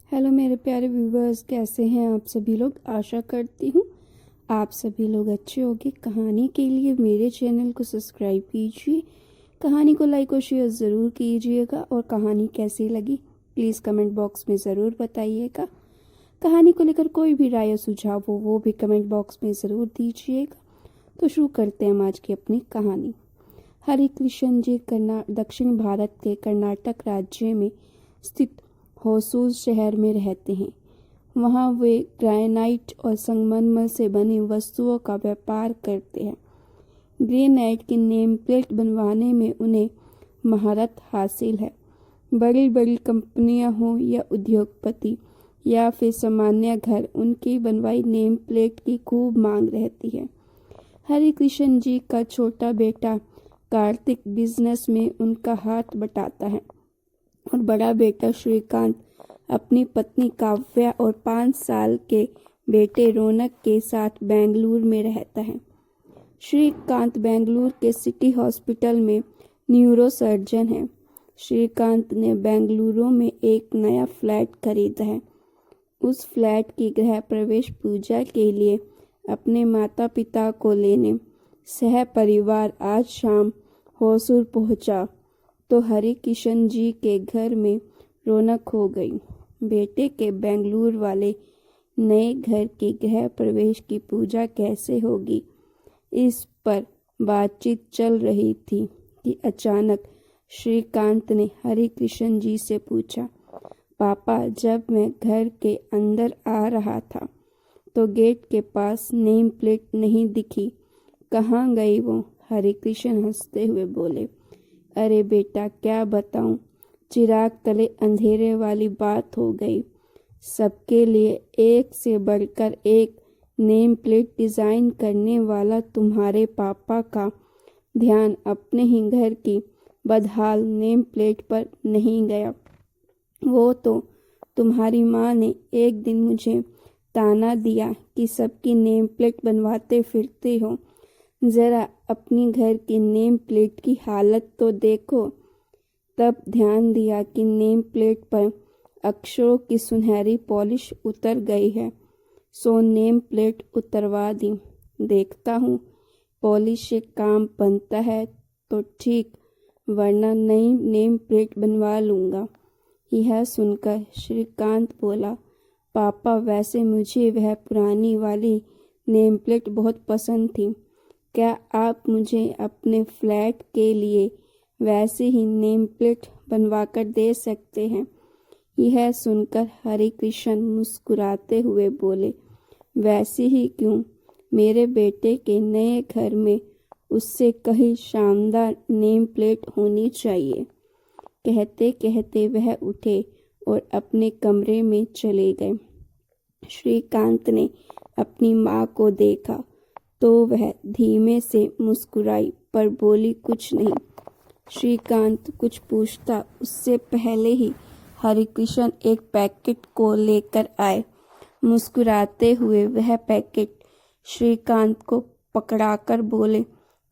Hello मेरे प्यारे viewers, कैसे हैं आप सभी लोग। आशा करती हूँ आप सभी लोग अच्छे होंगे। कहानी के लिए मेरे चैनल को सब्सक्राइब कीजिए, कहानी को लाइक और शेयर ज़रूर कीजिएगा और कहानी कैसी लगी प्लीज़ कमेंट बॉक्स में ज़रूर बताइएगा। कहानी को लेकर कोई भी राय या सुझाव हो वो भी कमेंट बॉक्स में ज़रूर दीजिएगा। तो शुरू करते हैं हम आज की अपनी कहानी। हरि कृष्ण जी दक्षिण भारत के कर्नाटक राज्य में स्थित होसूर शहर में रहते हैं। वहाँ वे ग्रेनाइट और संगमरमर से बनी वस्तुओं का व्यापार करते हैं। ग्रेनाइट की नेम प्लेट बनवाने में उन्हें महारत हासिल है। बड़ी बड़ी कंपनियां हों या उद्योगपति या फिर सामान्य घर, उनकी बनवाई नेम प्लेट की खूब मांग रहती है। हरि कृष्ण जी का छोटा बेटा कार्तिक बिजनेस में उनका हाथ बटाता है और बड़ा बेटा श्रीकांत अपनी पत्नी काव्या और 5 साल के बेटे रौनक के साथ बेंगलुरु में रहता है। श्रीकांत बेंगलुरु के सिटी हॉस्पिटल में न्यूरो सर्जन है। श्रीकांत ने बेंगलुरु में एक नया फ्लैट खरीदा है। उस फ्लैट की गृह प्रवेश पूजा के लिए अपने माता पिता को लेने सह परिवार आज शाम होसूर पहुंचा तो हरि किशन जी के घर में रौनक हो गई। बेटे के बेंगलुरु वाले नए घर के गृह प्रवेश की पूजा कैसे होगी, इस पर बातचीत चल रही थी कि अचानक श्रीकांत ने हरि कृष्ण जी से पूछा, पापा, जब मैं घर के अंदर आ रहा था तो गेट के पास नेम प्लेट नहीं दिखी, कहाँ गई वो? हरि कृष्ण हंसते हुए बोले, अरे बेटा, क्या बताऊं, चिराग तले अंधेरे वाली बात हो गई। सबके लिए एक से बढ़कर एक नेम प्लेट डिजाइन करने वाला तुम्हारे पापा का ध्यान अपने ही घर की बदहाल नेम प्लेट पर नहीं गया। वो तो तुम्हारी माँ ने एक दिन मुझे ताना दिया कि सबकी नेम प्लेट बनवाते फिरते हो, जरा अपनी घर की नेम प्लेट की हालत तो देखो। तब ध्यान दिया कि नेम प्लेट पर अक्षरों की सुनहरी पॉलिश उतर गई है, सो नेम प्लेट उतरवा दी। देखता हूँ पॉलिश से काम बनता है तो ठीक, वरना नई नेम प्लेट बनवा लूँगा। यह सुनकर श्रीकांत बोला, पापा, वैसे मुझे वह पुरानी वाली नेम प्लेट बहुत पसंद थी। क्या आप मुझे अपने फ्लैट के लिए वैसे ही नेम प्लेट बनवाकर दे सकते हैं? यह सुनकर हरि कृष्ण मुस्कुराते हुए बोले, वैसे ही क्यों, मेरे बेटे के नए घर में उससे कहीं शानदार नेम प्लेट होनी चाहिए। कहते कहते वह उठे और अपने कमरे में चले गए। श्रीकांत ने अपनी माँ को देखा तो वह धीमे से मुस्कुराई पर बोली कुछ नहीं। श्रीकांत कुछ पूछता उससे पहले ही हरिकृष्ण एक पैकेट को लेकर आए। मुस्कुराते हुए वह पैकेट श्रीकांत को पकड़ाकर बोले,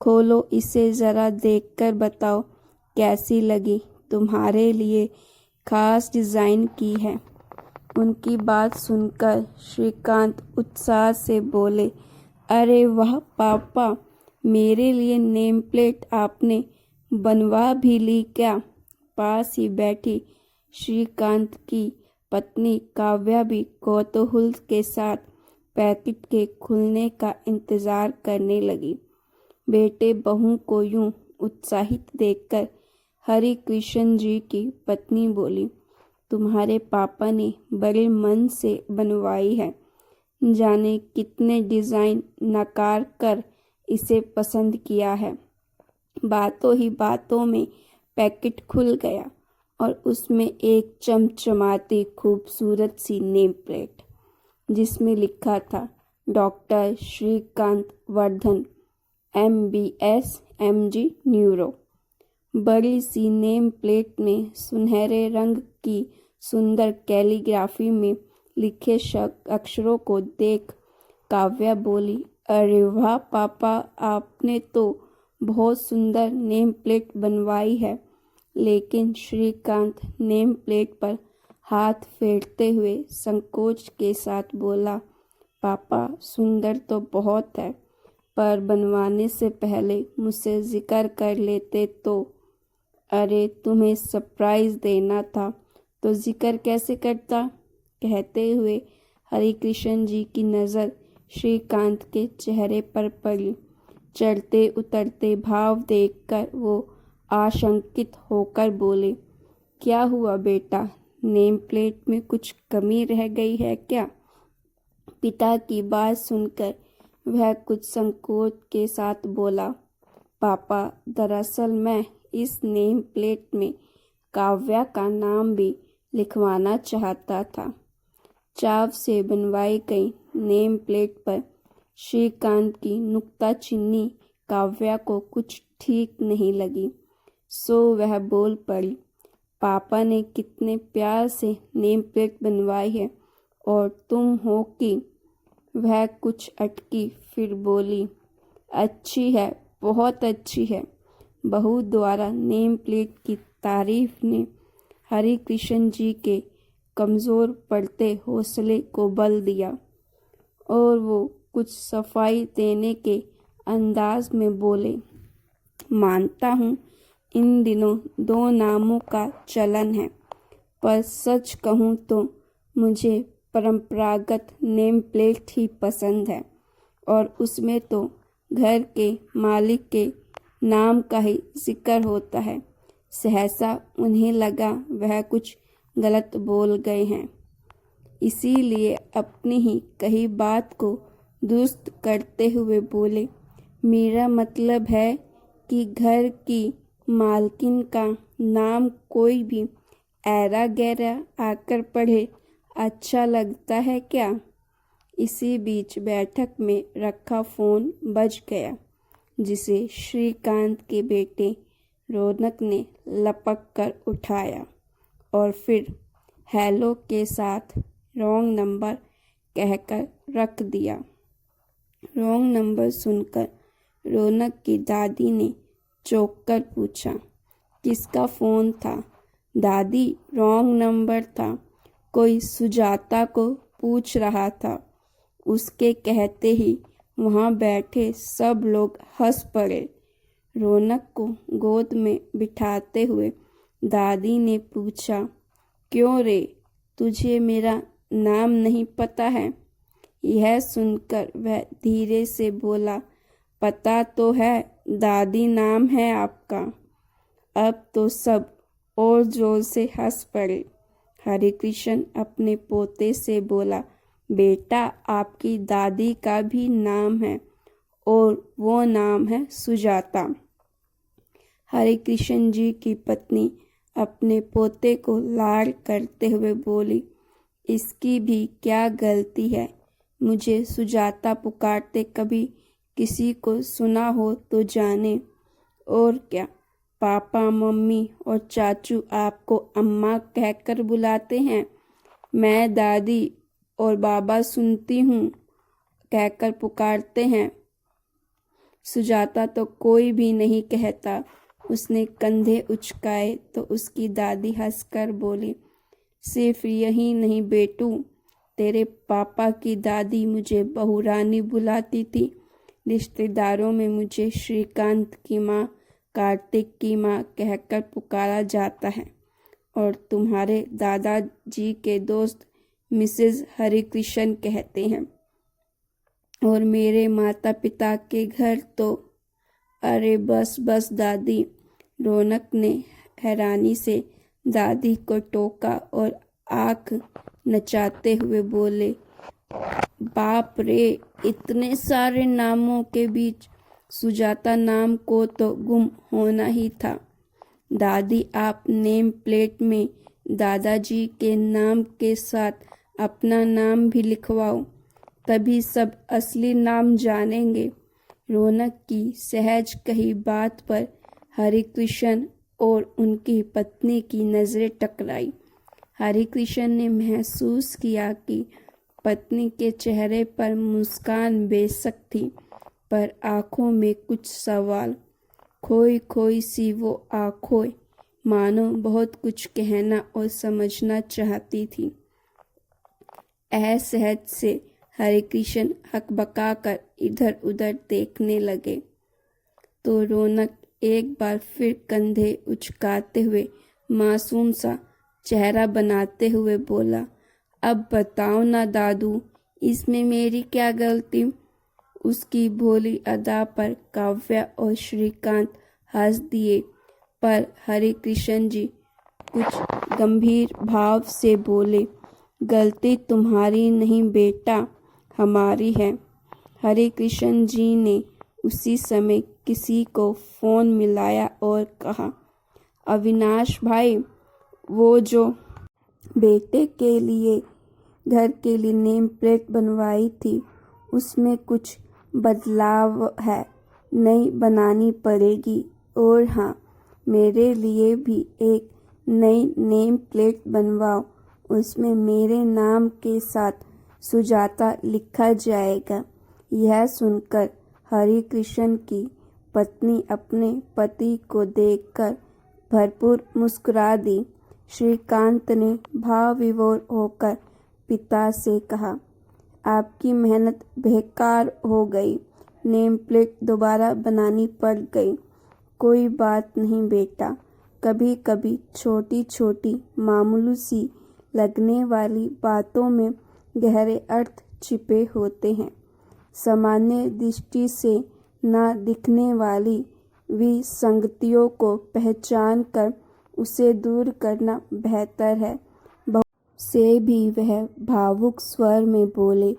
खोलो, इसे ज़रा देखकर बताओ कैसी लगी, तुम्हारे लिए खास डिज़ाइन की है। उनकी बात सुनकर श्रीकांत उत्साह से बोले, अरे वाह पापा, मेरे लिए नेम प्लेट आपने बनवा भी ली क्या? पास ही बैठी श्रीकांत की पत्नी काव्या भी कौतूहल के साथ पैकेट के खुलने का इंतजार करने लगी। बेटे बहू को यूं उत्साहित देखकर हरि कृष्ण जी की पत्नी बोली, तुम्हारे पापा ने बड़े मन से बनवाई है, जाने कितने डिज़ाइन नकार कर इसे पसंद किया है। बातों ही बातों में पैकेट खुल गया और उसमें एक चमचमाती खूबसूरत सी नेम प्लेट जिसमें लिखा था, doctor Shrikant Vardhan, MBS MG neuro. बड़ी सी नेम प्लेट में सुनहरे रंग की सुंदर कैलीग्राफी में लिखे अक्षरों को देख काव्या बोली, अरे वाह पापा, आपने तो बहुत सुंदर नेम प्लेट बनवाई है। लेकिन श्रीकांत नेम प्लेट पर हाथ फेरते हुए संकोच के साथ बोला, पापा सुंदर तो बहुत है, पर बनवाने से पहले मुझसे जिक्र कर लेते तो। अरे तुम्हें सरप्राइज देना था तो जिक्र कैसे करता। कहते हुए हरिकृष्ण जी की नज़र श्रीकांत के चेहरे पर पड़ी। चढ़ते उतरते भाव देखकर वो आशंकित होकर बोले, क्या हुआ बेटा, नेम प्लेट में कुछ कमी रह गई है क्या। पिता की बात सुनकर वह कुछ संकोच के साथ बोला, पापा दरअसल मैं इस नेम प्लेट में काव्या का नाम भी लिखवाना चाहता था। चाव से बनवाई गई नेम प्लेट पर श्रीकांत की नुक्ताचीनी काव्या को कुछ ठीक नहीं लगी, सो वह बोल पड़ी, पापा ने कितने प्यार से नेम प्लेट बनवाई है और तुम हो कि। वह कुछ अटकी, फिर बोली, अच्छी है, बहुत अच्छी है। बहू द्वारा नेम प्लेट की तारीफ ने हरिकृष्ण जी के कमज़ोर पड़ते हौसले को बल दिया और वो कुछ सफाई देने के अंदाज में बोले, मानता हूँ इन दिनों 2 नामों का चलन है, पर सच कहूँ तो मुझे परंपरागत नेम प्लेट ही पसंद है और उसमें तो घर के मालिक के नाम का ही जिक्र होता है। सहसा उन्हें लगा वह कुछ गलत बोल गए हैं, इसीलिए अपनी ही कही बात को दुरुस्त करते हुए बोले, मेरा मतलब है कि घर की मालकिन का नाम कोई भी ऐरा गैरा आकर पढ़े अच्छा लगता है क्या। इसी बीच बैठक में रखा फ़ोन बज गया, जिसे श्रीकांत के बेटे रौनक ने लपक कर उठाया और फिर हेलो के साथ रॉन्ग नंबर कहकर रख दिया। रॉन्ग नंबर सुनकर रौनक की दादी ने चौंक कर पूछा, किसका फ़ोन था। दादी, रॉन्ग नंबर था, कोई सुजाता को पूछ रहा था। उसके कहते ही वहाँ बैठे सब लोग हंस पड़े। रौनक को गोद में बिठाते हुए दादी ने पूछा, क्यों रे, तुझे मेरा नाम नहीं पता है। यह सुनकर वह धीरे से बोला, पता तो है दादी, नाम है आपका। अब तो सब और जोर से हंस पड़े। हरिकृष्ण अपने पोते से बोला, बेटा आपकी दादी का भी नाम है और वो नाम है सुजाता। हरिकृष्ण जी की पत्नी अपने पोते को लाड़ करते हुए बोली, इसकी भी क्या गलती है, मुझे सुजाता पुकारते कभी किसी को सुना हो तो जाने। और क्या, पापा मम्मी और चाचू आपको अम्मा कहकर बुलाते हैं, मैं दादी और बाबा सुनती हूँ कहकर पुकारते हैं। सुजाता तो कोई भी नहीं कहता। उसने कंधे उचकाए तो उसकी दादी हंसकर बोली, सिर्फ यही नहीं बेटू, तेरे पापा की दादी मुझे बहू रानी बुलाती थी। रिश्तेदारों में मुझे श्रीकांत की माँ, कार्तिक की माँ कहकर पुकारा जाता है और तुम्हारे दादाजी के दोस्त मिसेस हरिकृष्ण कहते हैं। और मेरे माता पिता के घर तो। अरे बस बस दादी, रौनक ने हैरानी से दादी को टोका और आँख नचाते हुए बोले, बाप रे, इतने सारे नामों के बीच सुजाता नाम को तो गुम होना ही था। दादी, आप नेम प्लेट में दादाजी के नाम के साथ अपना नाम भी लिखवाओ, तभी सब असली नाम जानेंगे। रौनक की सहज कही बात पर हरिकृष्ण और उनकी पत्नी की नज़रें टकराई। हरिकृष्ण ने महसूस किया कि पत्नी के चेहरे पर मुस्कान बेशक थी, पर आँखों में कुछ सवाल। खोई खोई सी वो आँखों मानो बहुत कुछ कहना और समझना चाहती थी। असहज से हरिकृष्ण हकबकाकर इधर उधर देखने लगे तो रौनक एक बार फिर कंधे उचकाते हुए मासूम सा चेहरा बनाते हुए बोला, अब बताओ ना दादू, इसमें मेरी क्या गलती? उसकी भोली अदा पर काव्या और श्रीकांत हंस दिए, पर हरिकृष्ण जी कुछ गंभीर भाव से बोले, गलती तुम्हारी नहीं बेटा, हमारी है। हरिकृष्ण जी ने उसी समय किसी को फोन मिलाया और कहा, अविनाश भाई, वो जो बेटे के लिए घर के लिए नेम प्लेट बनवाई थी उसमें कुछ बदलाव है, नई बनानी पड़ेगी। और हाँ, मेरे लिए भी एक नई नेम प्लेट बनवाओ, उसमें मेरे नाम के साथ सुजाता लिखा जाएगा। यह सुनकर हरिकृष्ण की पत्नी अपने पति को देखकर भरपूर मुस्कुरा दी। श्रीकांत ने भाव विभोर होकर पिता से कहा, आपकी मेहनत बेकार हो गई, नेम प्लेट दोबारा बनानी पड़ गई। कोई बात नहीं बेटा, कभी कभी छोटी छोटी मामूली सी लगने वाली बातों में गहरे अर्थ छिपे होते हैं। सामान्य दृष्टि से न दिखने वाली विसंगतियों को पहचान कर उसे दूर करना बेहतर है। से भी वह भावुक स्वर में बोले,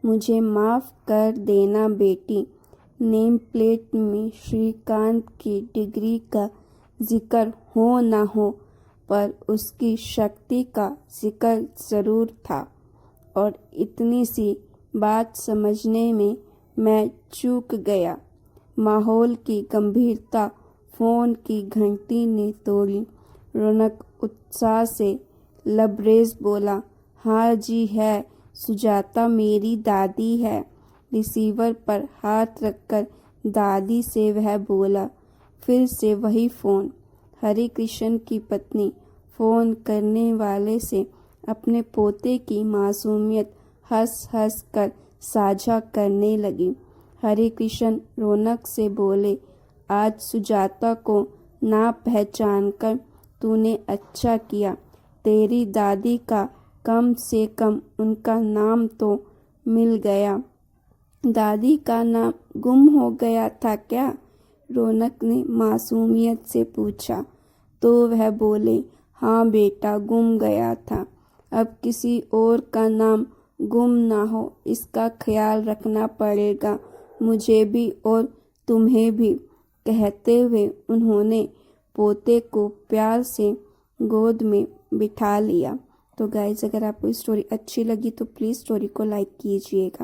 मुझे माफ़ कर देना बेटी, नेम प्लेट में श्रीकांत की डिग्री का जिक्र हो न हो, पर उसकी शक्ति का जिक्र ज़रूर था, और इतनी सी बात समझने में मैं चूक गया। माहौल की गंभीरता फोन की घंटी ने तोड़ी। रौनक उत्साह से लबरेज बोला, हाँ जी है, सुजाता मेरी दादी है। रिसीवर पर हाथ रखकर दादी से वह बोला। फिर से वही फ़ोन। हरिकृष्ण की पत्नी फ़ोन करने वाले से अपने पोते की मासूमियत हंस हंस कर साझा करने लगी। हरिकृष्ण रौनक से बोले, आज सुजाता को ना पहचान कर तूने अच्छा किया। तेरी दादी का कम से कम उनका नाम तो मिल गया। दादी का नाम गुम हो गया था क्या? रौनक ने मासूमियत से पूछा तो वह बोले, हाँ बेटा, गुम गया था। अब किसी और का नाम गुम ना हो, इसका ख्याल रखना पड़ेगा, मुझे भी और तुम्हें भी। कहते हुए उन्होंने पोते को प्यार से गोद में बिठा लिया। तो गाइस, अगर आपको स्टोरी अच्छी लगी तो प्लीज़ स्टोरी को लाइक कीजिएगा।